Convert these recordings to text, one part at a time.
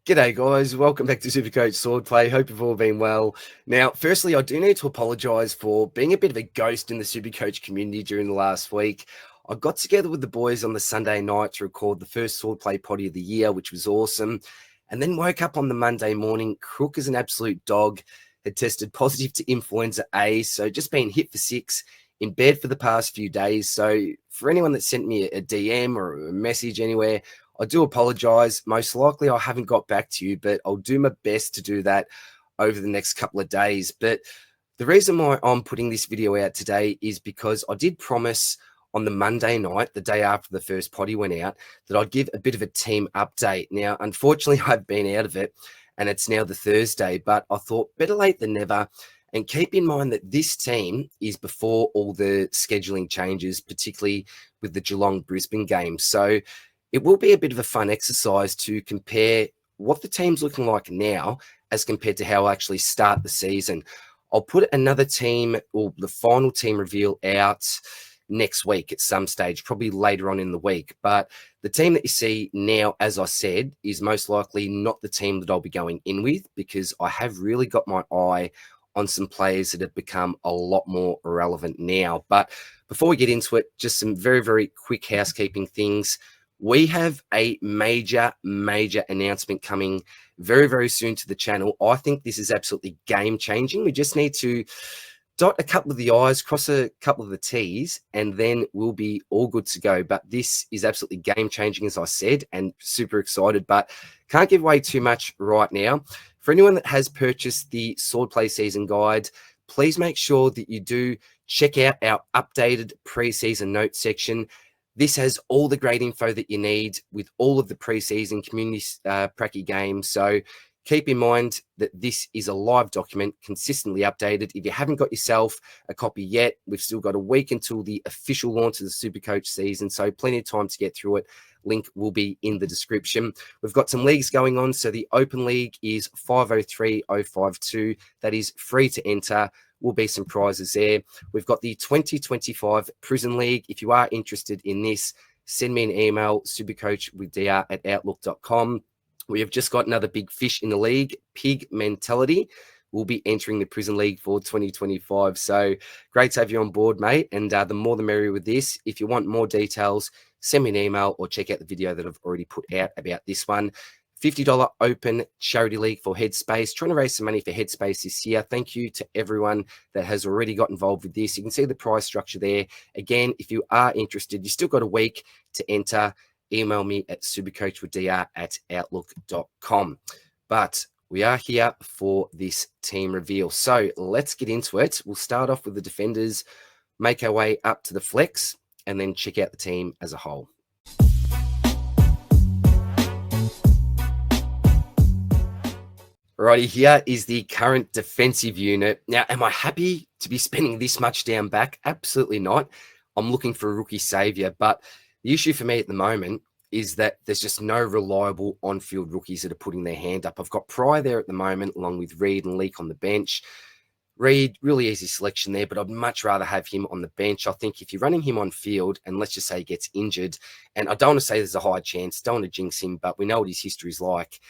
G'day guys, welcome back to Supercoach Swordplay. Hope you've all been well. Now, firstly, I do need to apologise for being a bit of a ghost in the Supercoach community during the last week. I got together with the boys on the Sunday night to record the first Swordplay potty of the year, which was awesome, and then woke up on the Monday morning, crook as an absolute dog, had tested positive to influenza A, so just been hit for 6, in bed for the past few days. So for anyone that sent me a DM or a message anywhere, I do apologize. Most likely I haven't got back to you, but I'll do my best to do that over the next couple of days. But the reason why I'm putting this video out today is because I did promise on the Monday night, the day after the first potty went out, that I'd give a bit of a team update. Now, unfortunately, I've been out of it and it's now the Thursday, but I thought better late than never. And keep in mind that this team is before all the scheduling changes, particularly with the Geelong-Brisbane game. So it will be a bit of a fun exercise to compare what the team's looking like now as compared to how I actually start the season. I'll put another team or the final team reveal out next week at some stage, probably later on in the week. But the team that you see now, as I said, is most likely not the team that I'll be going in with, because I have really got my eye on some players that have become a lot more relevant now. But before we get into it, just some very, very quick housekeeping things. We have a major announcement coming very, very soon to the channel. I think this is absolutely game-changing. We just need to dot a couple of the I's, cross a couple of the T's, and then we'll be all good to go. But this is absolutely game-changing, as I said, and super excited, but can't give away too much right now. For anyone that has purchased the Swordplay Season Guide, please make sure that you do check out our updated pre-season notes section. This has all the great info that you need with all of the pre-season community pracky games. So keep in mind that this is a live document, consistently updated. If you haven't got yourself a copy yet, we've still got a week until the official launch of the Supercoach season, so plenty of time to get through it. Link will be in the description. We've got some leagues going on. So the Open League is 503052. That is free to enter. Will be some prizes there. We've got the 2025 Prison League. If you are interested in this, send me an email, supercoachwithdr@outlook.com. We have just got another big fish in the league, Pig Mentality. We'll be entering the Prison League for 2025. So great to have you on board, mate. And the more the merrier with this. If you want more details, send me an email or check out the video that I've already put out about this one. $50 open charity league for Headspace. Trying to raise some money for Headspace this year. Thank you to everyone that has already got involved with this. You can see the price structure there. Again, if you are interested, you still got a week to enter. Email me at supercoachwithdr@outlook.com. But we are here for this team reveal. So let's get into it. We'll start off with the defenders, make our way up to the flex, and then check out the team as a whole. Righty, here is the current defensive unit. Now, am I happy to be spending this much down back? Absolutely not. I'm looking for a rookie savior, but the issue for me at the moment is that there's just no reliable on-field rookies that are putting their hand up. I've got Pryor there at the moment, along with Reed and Leak on the bench. Reed, really easy selection there, but I'd much rather have him on the bench. I think if you're running him on field, and let's just say he gets injured, and I don't want to say there's a high chance, don't want to jinx him, but we know what his history is like,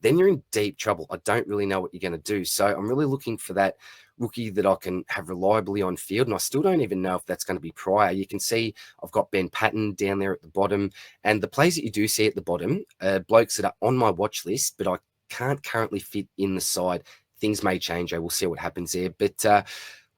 then you're in deep trouble. I don't really know what you're going to do. So I'm really looking for that rookie that I can have reliably on field. And I still don't even know if that's going to be Pryor. You can see I've got Ben Patton down there at the bottom. And the players that you do see at the bottom are blokes that are on my watch list, but I can't currently fit in the side. Things may change. I will see what happens there. But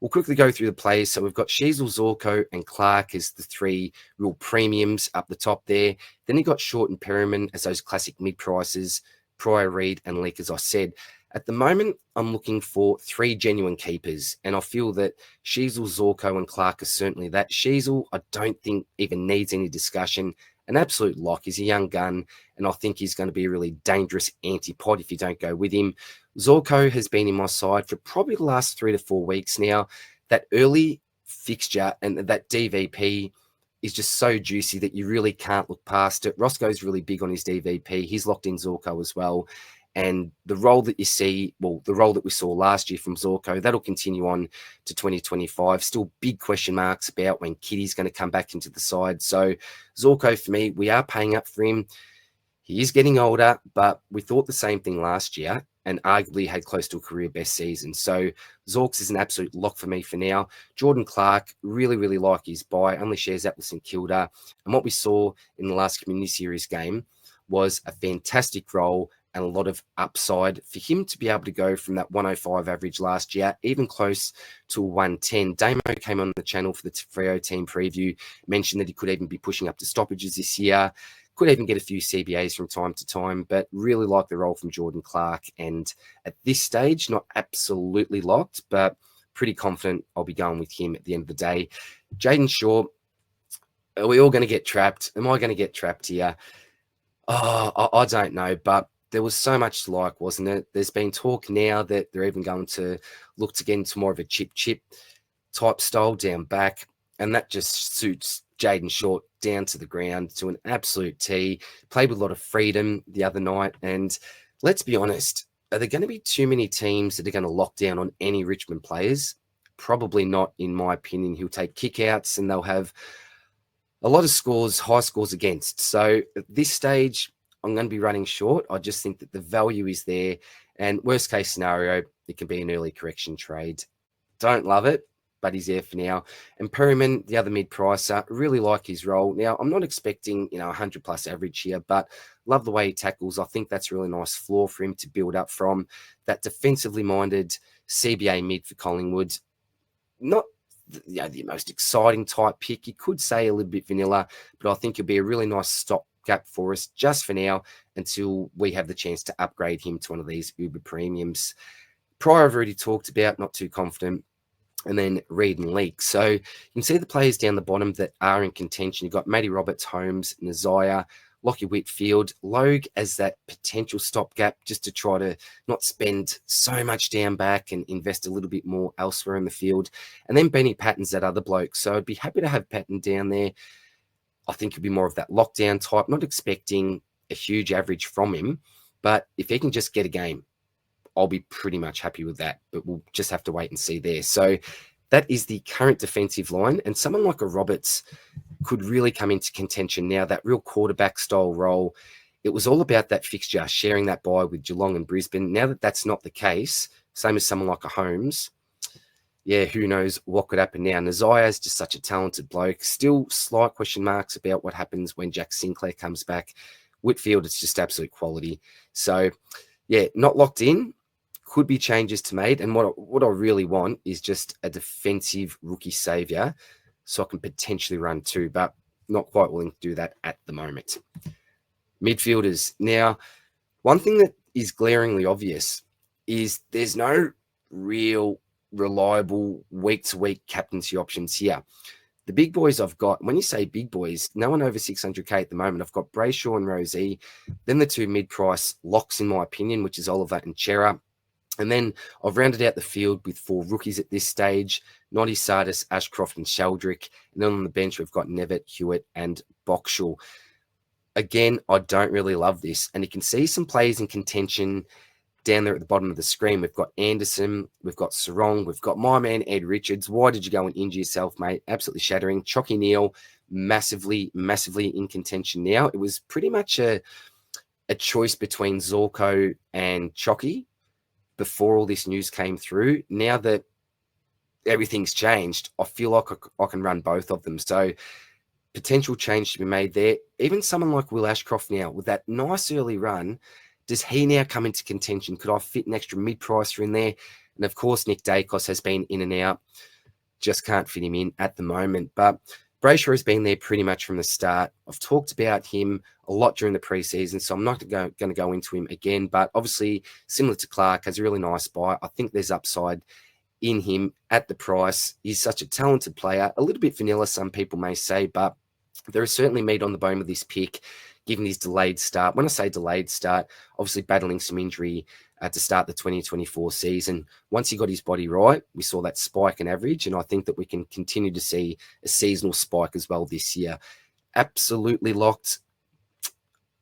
we'll quickly go through the players. So we've got Sheasel, Zorko, and Clark as the three real premiums up the top there. Then you've got Short and Perriman as those classic mid-prices. Pryor, Reed, and Leak, as I said. At the moment, I'm looking for three genuine keepers, and I feel that Sheasel, Zorko, and Clark are certainly that. Sheasel, I don't think even needs any discussion. An absolute lock. He's a young gun, and I think he's going to be a really dangerous anti-pod if you don't go with him. Zorko has been in my side for probably the last 3 to 4 weeks now. That early fixture and that DVP is just so juicy that you really can't look past it. Roscoe's really big on his DVP. He's locked in Zorko as well. And the role that you see, well, the role that we saw last year from Zorko, that'll continue on to 2025. Still big question marks about when Kitty's going to come back into the side. So Zorko, for me, we are paying up for him. He is getting older, but we thought the same thing last year and arguably had close to a career best season. So Zorks is an absolute lock for me for now. Jordan Clark, really, really like his buy, only shares that with St Kilda. And what we saw in the last Community Series game was a fantastic role and a lot of upside for him to be able to go from that 105 average last year, even close to 110. Damo came on the channel for the Freo team preview, mentioned that he could even be pushing up to stoppages this year. Could even get a few CBAs from time to time, but really like the role from Jordan Clark. And at this stage, not absolutely locked, but pretty confident I'll be going with him at the end of the day. Jaden Shaw, are we all going to get trapped? Am I going to get trapped here? Oh, I don't know, but there was so much to like, wasn't it? There's been talk now that they're even going to look to get into more of a chip type style down back, and that just suits Jaden Short down to the ground to an absolute T. Played with a lot of freedom the other night. And let's be honest, are there going to be too many teams that are going to lock down on any Richmond players? Probably not, in my opinion. He'll take kickouts and they'll have a lot of scores, high scores against. So at this stage, I'm going to be running short. I just think that the value is there. And worst case scenario, it can be an early correction trade. Don't love it, but he's there for now. And Perryman, the other mid-pricer, really like his role. Now, I'm not expecting, 100-plus average here, but love the way he tackles. I think that's a really nice floor for him to build up from. That defensively minded CBA mid for Collingwood. Not the most exciting type pick. You could say a little bit vanilla, but I think it'll be a really nice stopgap for us just for now until we have the chance to upgrade him to one of these Uber premiums. Pryor I've already talked about, not too confident. And then Reed and Leake. So you can see the players down the bottom that are in contention. You've got Matty Roberts, Holmes, Nazaya, Lockie Whitfield, Logue as that potential stopgap just to try to not spend so much down back and invest a little bit more elsewhere in the field. And then Benny Patton's that other bloke. So I'd be happy to have Patton down there. I think it'll be more of that lockdown type, not expecting a huge average from him. But if he can just get a game, I'll be pretty much happy with that, but we'll just have to wait and see there. So that is the current defensive line. And someone like a Roberts could really come into contention now, that real quarterback style role. It was all about that fixture, sharing that bye with Geelong and Brisbane. Now that that's not the case, same as someone like a Holmes, yeah, who knows what could happen now. Nazaya is just such a talented bloke. Still slight question marks about what happens when Jack Sinclair comes back. Whitfield, it's just absolute quality. So, yeah, not locked in. Could be changes to made. And what I really want is just a defensive rookie savior so I can potentially run two, but not quite willing to do that at the moment. Midfielders. Now, one thing that is glaringly obvious is there's no real reliable week-to-week captaincy options here. The big boys I've got, when you say big boys, no one over 600K at the moment. I've got Brayshaw and Rosie. Then the two mid-price locks, in my opinion, which is Oliver and Chera. And then I've rounded out the field with 4 rookies at this stage, Noddy, Sardis, Ashcroft and Sheldrick. And then on the bench, we've got Nevitt, Hewitt and Boxall. Again, I don't really love this. And you can see some players in contention down there at the bottom of the screen. We've got Anderson, we've got Sarong, we've got my man, Ed Richards. Why did you go and injure yourself, mate? Absolutely shattering. Chalky Neal, massively in contention now. It was pretty much a choice between Zorko and Chalky before all this news came through. Now that everything's changed, I feel like I can run both of them. So potential change to be made there. Even someone like Will Ashcroft now, with that nice early run, does he now come into contention? Could I fit an extra mid-pricer in there? And of course, Nick Dacos has been in and out. Just can't fit him in at the moment. But Brayshaw has been there pretty much from the start. I've talked about him a lot during the preseason, so I'm not going to go into him again. But obviously, similar to Clark, has a really nice buy. I think there's upside in him at the price. He's such a talented player. A little bit vanilla, some people may say, but there is certainly meat on the bone with this pick, given his delayed start. When I say delayed start, obviously battling some injury to start the 2024 season. Once he got his body right, we saw that spike in average, and I think that we can continue to see a seasonal spike as well this year. Absolutely locked.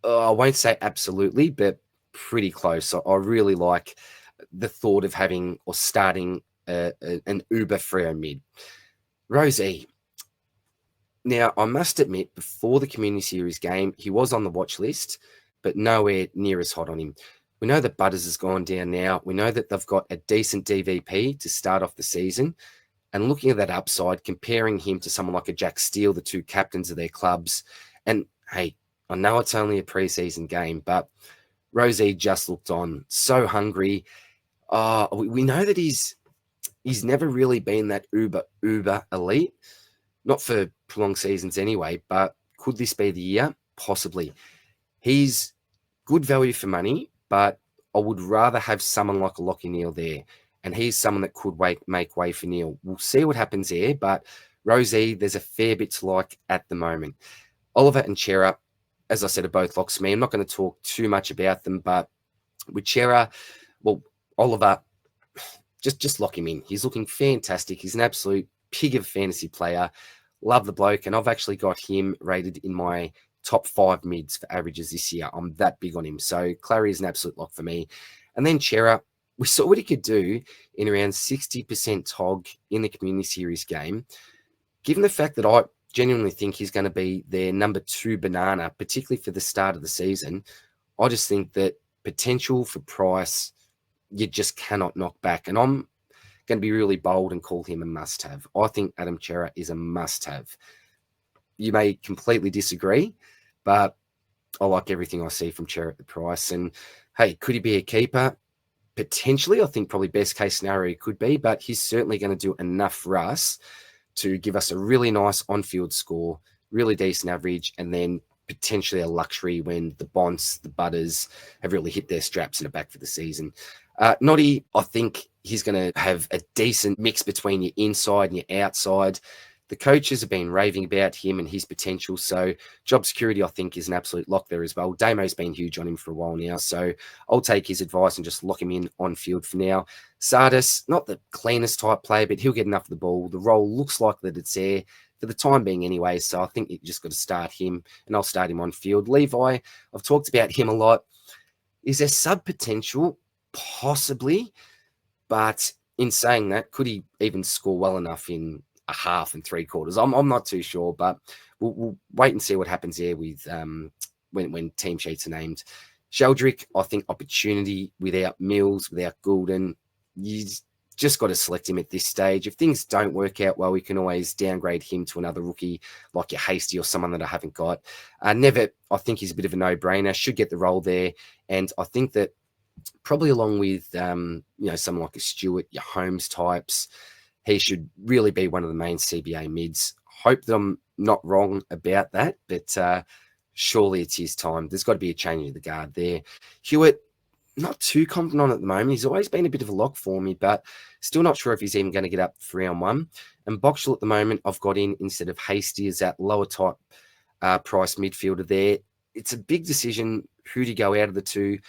I won't say absolutely, but pretty close. I really like the thought of having or starting an Uber Freo mid. Rosie. Now, I must admit, before the Community Series game, he was on the watch list, but nowhere near as hot on him. We know that Butters has gone down now. We know that they've got a decent DVP to start off the season. And looking at that upside, comparing him to someone like a Jack Steele, the two captains of their clubs. And hey, I know it's only a preseason game, but Rosie just looked on so hungry. We know that he's never really been that uber elite, not for prolonged seasons anyway, but could this be the year? Possibly. He's good value for money, but I would rather have someone like a Lockie Neal there. And he's someone that could make way for Neal. We'll see what happens there, but Rosie, there's a fair bit to like at the moment. Oliver and Chera, as I said, are both locks for me. I'm not going to talk too much about them, but with Chera, well, Oliver, just lock him in. He's looking fantastic. He's an absolute pig of a fantasy player. Love the bloke, and I've actually got him rated in my top 5 mids for averages this year. I'm that big on him. So Clary is an absolute lock for me. And then Chera, we saw what he could do in around 60% TOG in the Community Series game. Given the fact that I genuinely think he's going to be their number 2 banana, particularly for the start of the season, I just think that potential for price, you just cannot knock back. And I'm going to be really bold and call him a must-have. I think Adam Chera is a must-have. You may completely disagree, but I like everything I see from Chera at the price. And hey, could he be a keeper? Potentially. I think probably best case scenario he could be, but he's certainly going to do enough for us to give us a really nice on-field score, really decent average, and then potentially a luxury when the Bonds, the Butters have really hit their straps in the back for the season. Noddy, I think he's going to have a decent mix between your inside and your outside. The coaches have been raving about him and his potential, so job security, I think, is an absolute lock there as well. Damo's been huge on him for a while now, so I'll take his advice and just lock him in on field for now. Sardis, not the cleanest type player, but he'll get enough of the ball. The role looks like that it's there for the time being anyway, so I think you just got to start him, and I'll start him on field. Levi, I've talked about him a lot. Is there sub potential? Possibly, but in saying that, could he even score well enough in a half and 3/4? I'm not too sure, but we'll wait and see what happens there with when team sheets are named. Sheldrick, I think opportunity without Mills, without Goulden. You just got to select him at this stage. If things don't work out well, we can always downgrade him to another rookie like your Hasty or someone that I haven't got. Never, I think he's a bit of a no-brainer. Should get the role there, and I think that probably along with someone like a Stewart, your Holmes types, he should really be one of the main CBA mids. Hope that I'm not wrong about that, but surely it's his time. There's got to be a change of the guard there. Hewitt, not too confident on at the moment. He's always been a bit of a lock for me, but still not sure if he's even going to get up for round 1. And Boxall at the moment, I've got in instead of Hasty as that lower type price midfielder there. It's a big decision who to go out of the two.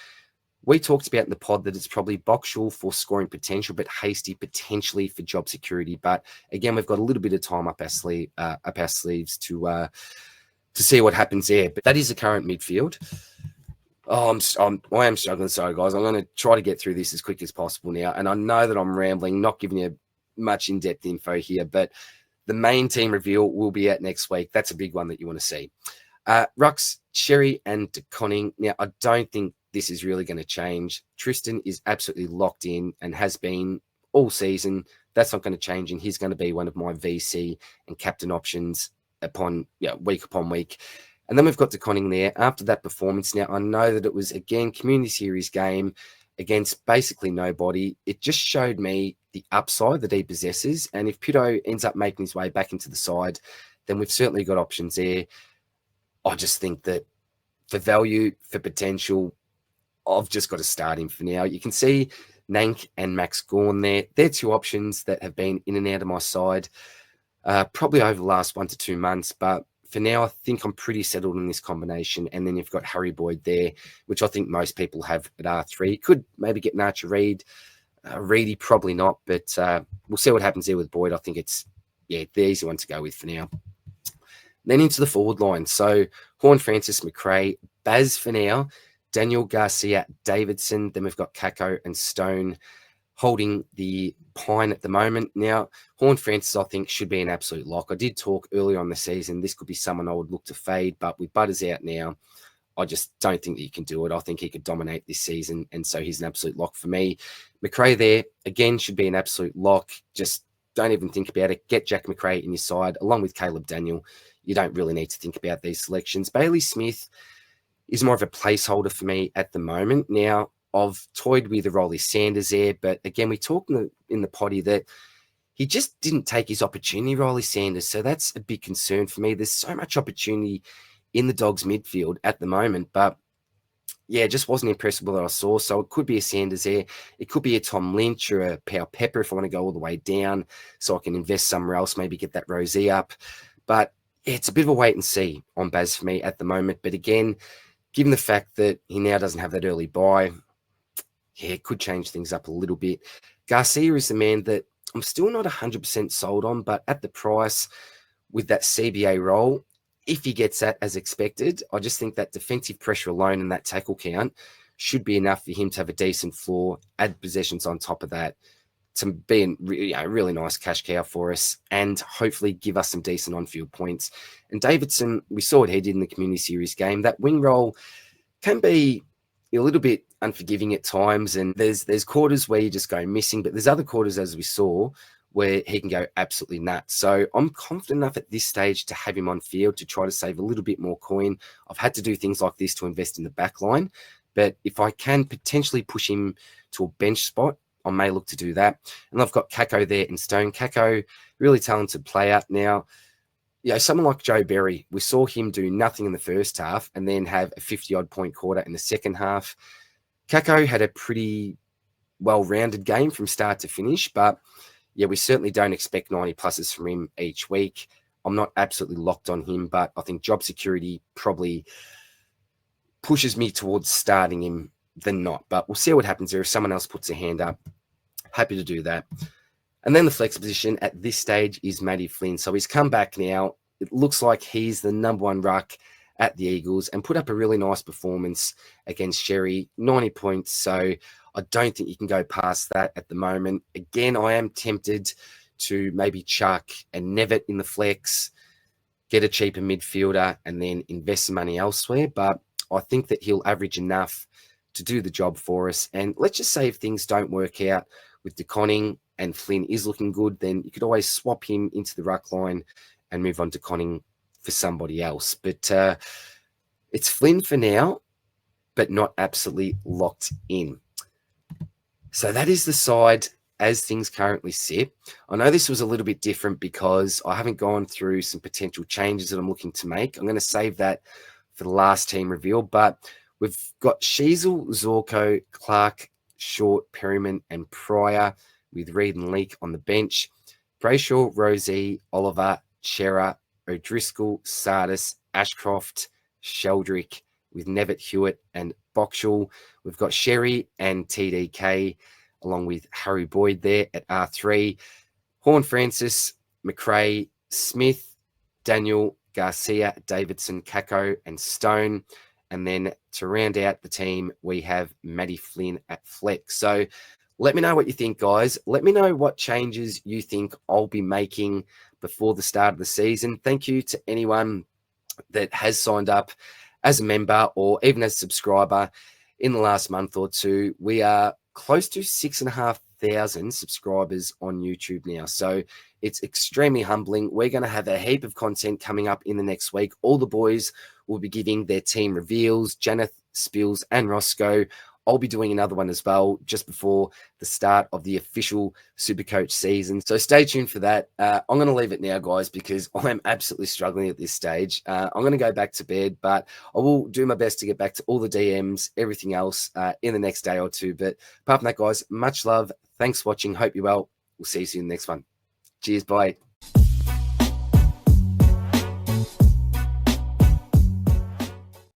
We talked about in the pod that it's probably Boxall for scoring potential, but Hasty potentially for job security. But again, we've got a little bit of time up our sleeves to see what happens there. But that is the current midfield. I am struggling. Sorry, guys. I'm going to try to get through this as quick as possible now. And I know that I'm rambling, not giving you much in-depth info here, but the main team reveal will be out next week. That's a big one that you want to see. Rucks, Sherry, and DeConning. Now, I don't think this is really going to change. Tristan is absolutely locked in and has been all season. That's not going to change, and he's going to be one of my VC and captain options week upon week. And then we've got DeConning there after that performance. Now, I know that it was, again, Community Series game against basically nobody. It just showed me the upside that he possesses, and if Pito ends up making his way back into the side, then we've certainly got options there. I just think that for value, for potential, I've just got to start him for now. You can see Nank and Max Gorn there. They're two options that have been in and out of my side probably over the last 1 to 2 months. But for now, I think I'm pretty settled in this combination. And then you've got Harry Boyd there, which I think most people have at R3. Could maybe get Archer Reed. Reedy, probably not. But we'll see what happens there with Boyd. I think it's, the easy one to go with for now. Then into the forward line. So Horn, Francis, McRae, Baz for now, Daniel, Garcia, Davidson. Then we've got Kako and Stone holding the pine at the moment. Now, Horn Francis, I think, should be an absolute lock. I did talk earlier on the season. This could be someone I would look to fade, but with Butters out now, I just don't think that you can do it. I think he could dominate this season, and so he's an absolute lock for me. McRae there, again, should be an absolute lock. Just don't even think about it. Get Jack McRae in your side, along with Caleb Daniel. You don't really need to think about these selections. Bailey Smith is more of a placeholder for me at the moment. Now, I've toyed with the Rolly Sanders there, but again, we talked in the potty that he just didn't take his opportunity, Riley Sanders. So that's a big concern for me. There's so much opportunity in the Dogs midfield at the moment, but yeah, just wasn't impressed with what I saw. So it could be a Sanders there. It could be a Tom Lynch or a Powell Pepper if I want to go all the way down so I can invest somewhere else, maybe get that Rosie up. But yeah, it's a bit of a wait and see on Baz for me at the moment. But again, given the fact that he now doesn't have that early buy, yeah, it could change things up a little bit. Garcia is the man that I'm still not 100% sold on, but at the price with that CBA role, if he gets that as expected, I just think that defensive pressure alone and that tackle count should be enough for him to have a decent floor, add possessions on top of that to be a really nice cash cow for us and hopefully give us some decent on-field points. And Davidson, we saw what he did in the Community Series game. That wing role can be a little bit unforgiving at times, and there's quarters where you just go missing, but there's other quarters, as we saw, where he can go absolutely nuts. So I'm confident enough at this stage to have him on field to try to save a little bit more coin. I've had to do things like this to invest in the back line, but if I can potentially push him to a bench spot, I may look to do that. And I've got Kako there in Stone. Kako, really talented player. Now, someone like Joe Berry, we saw him do nothing in the first half and then have a 50-odd point quarter in the second half. Kako had a pretty well-rounded game from start to finish, but yeah, we certainly don't expect 90 pluses from him each week. I'm not absolutely locked on him, but I think job security probably pushes me towards starting him than not. But we'll see what happens there. If someone else puts a hand up, happy to do that. And then the flex position at this stage is Matty Flynn. So he's come back now. It looks like he's the number one ruck at the Eagles and put up a really nice performance against Sherry, 90 points. So I don't think you can go past that at the moment. Again, I am tempted to maybe chuck a Nevitt in the flex, get a cheaper midfielder, and then invest some money elsewhere. But I think that he'll average enough to do the job for us. And let's just say if things don't work out with DeConning and Flynn is looking good, then you could always swap him into the ruck line and move on to Conning for somebody else. But it's Flynn for now, but not absolutely locked in. So that is the side as things currently sit. I know this was a little bit different because I haven't gone through some potential changes that I'm looking to make. I'm going to save that for the last team reveal, but we've got Sheasel, Zorko, Clark, Short, Perryman, and Pryor with Reed and Leake on the bench. Brayshaw, Rosie, Oliver, Chera, O'Driscoll, Sardis, Ashcroft, Sheldrick with Nevitt, Hewitt, and Boxall. We've got Sherry and TDK along with Harry Boyd there at R3. Horn Francis, McRae, Smith, Daniel, Garcia, Davidson, Kako, and Stone. And then to round out the team, we have Matty Flynn at flex. So let me know what you think, guys. Let me know what changes you think I'll be making before the start of the season. Thank you to anyone that has signed up as a member or even as a subscriber in the last month or two. We are close to 6,500 subscribers on YouTube now. So it's extremely humbling. We're going to have a heap of content coming up in the next week. All the boys will be giving their team reveals. Janath, Spills, and Roscoe. I'll be doing another one as well just before the start of the official Supercoach season. So stay tuned for that. I'm going to leave it now, guys, because I'm absolutely struggling at this stage. I'm going to go back to bed, but I will do my best to get back to all the DMs, everything else in the next day or two. But apart from that, guys, much love. Thanks for watching. Hope you're well. We'll see you soon in the next one. Cheers. Bye.